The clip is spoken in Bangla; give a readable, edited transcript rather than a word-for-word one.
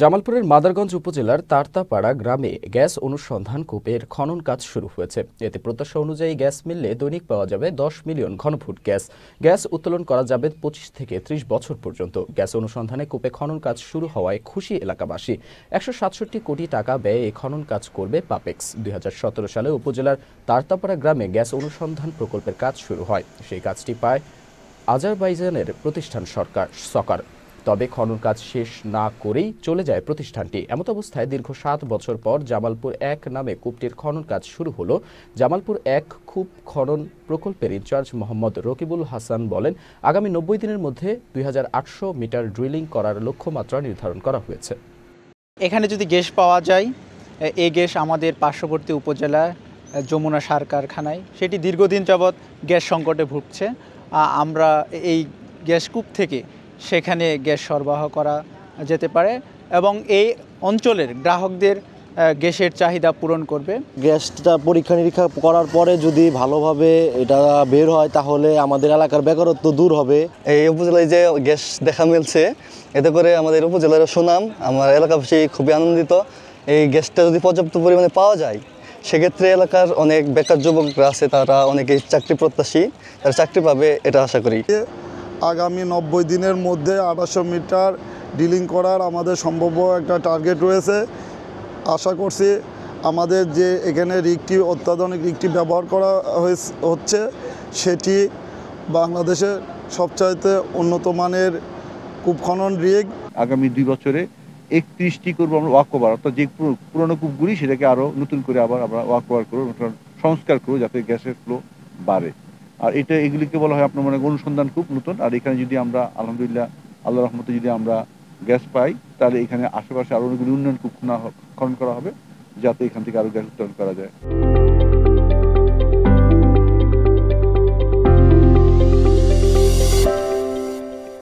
জামালপুরের মাদারগঞ্জ উপজেলার তারতাপাড়া গ্রামে গ্যাস অনুসন্ধান কূপের খনন কাজ শুরু হয়েছে। এতে প্রত্যাশা অনুযায়ী গ্যাস মিললে দৈনিক পাওয়া যাবে ১০ মিলিয়ন ঘনফুট গ্যাস। গ্যাস উত্তোলন করা যাবে ২৫ থেকে ৩০ বছর পর্যন্ত। গ্যাস অনুসন্ধানে কূপে খনন কাজ শুরু হওয়ায় খুশি এলাকাবাসী। ১৬৭ কোটি টাকা ব্যয়ে এই খনন কাজ করবে পাপেক্স। ২০১৭ সালে উপজেলার তারতাপাড়া গ্রামে গ্যাস অনুসন্ধান প্রকল্পের কাজ শুরু হয়। সেই কাজটি পায় আজারবাইজানের প্রতিষ্ঠান সকার। তবে খনন কাজ শেষ না করেই চলে যায় প্রতিষ্ঠানটি। এমত অবস্থায় দীর্ঘ ৭ বছর পর জামালপুর ১ নামে কূপটির খনন কাজ শুরু হলো। জামালপুর ১ কূপ খনন প্রকল্পের ইনচার্জ মোহাম্মদ রকিবুল হাসান বলেন, আগামী ৯০ দিনের মধ্যে ২৮০০ মিটার ড্রিলিং করার লক্ষ্যমাত্রা নির্ধারণ করা হয়েছে। এখানে যদি গ্যাস পাওয়া যায়, এই গ্যাস আমাদের পার্শ্ববর্তী উপজেলা যমুনা সার কারখানায় সেটি দীর্ঘদিন যাবৎ গ্যাস সংকটে ভুগছে। আমরা এই গ্যাস কূপ থেকে সেখানে গ্যাস সরবরাহ করা যেতে পারে এবং এই অঞ্চলের গ্রাহকদের গ্যাসের চাহিদা পূরণ করবে। গ্যাসটা পরীক্ষা নিরীক্ষা করার পরে যদি ভালোভাবে এটা বের হয় তাহলে আমাদের এলাকার বেকারত্ব দূর হবে। এই উপজেলায় যে গ্যাস দেখা মিলছে, এতে করে আমাদের উপজেলার সুনাম, আমার এলাকাবাসী খুবই আনন্দিত। এই গ্যাসটা যদি পর্যাপ্ত পরিমাণে পাওয়া যায়, সেক্ষেত্রে এলাকার অনেক বেকার যুবকরা আছে, তারা অনেকেই চাকরি প্রত্যাশী, তারা চাকরি পাবে এটা আশা করি। আগামী ৯০ দিনের মধ্যে ২৮০০ মিটার ডিলিং করার আমাদের সম্ভাব্য একটা টার্গেট রয়েছে। আশা করছি আমাদের যে এখানে রিগটি অত্যাধুনিক রিগটি ব্যবহার করা হচ্ছে, সেটি বাংলাদেশের সবচাইতে উন্নত মানের কূপ খনন রিগ। আগামী ২ বছরে ৩১টি করবো আমরা ওয়াক ওভার, অর্থাৎ যে পুরোনো কূপগুলি সেটাকে আরও নতুন করে আবার আমরা ওয়াক ওভার করবো, সংস্কার করবো যাতে গ্যাসের ফ্লো বাড়ে। আর এগুলিকে বলা হয় আপনার অনুসন্ধান কূপ নতুন। আর এখানে যদি আমরা আলহামদুলিল্লাহ আল্লাহ রহমতে যদি আমরা গ্যাস পাই, তাহলে এখানে আশেপাশে আরও অনেকগুলি উন্নয়ন কূপ খনন করা হবে যাতে এখান থেকে আরও গ্যাস উত্তোলন করা যায়।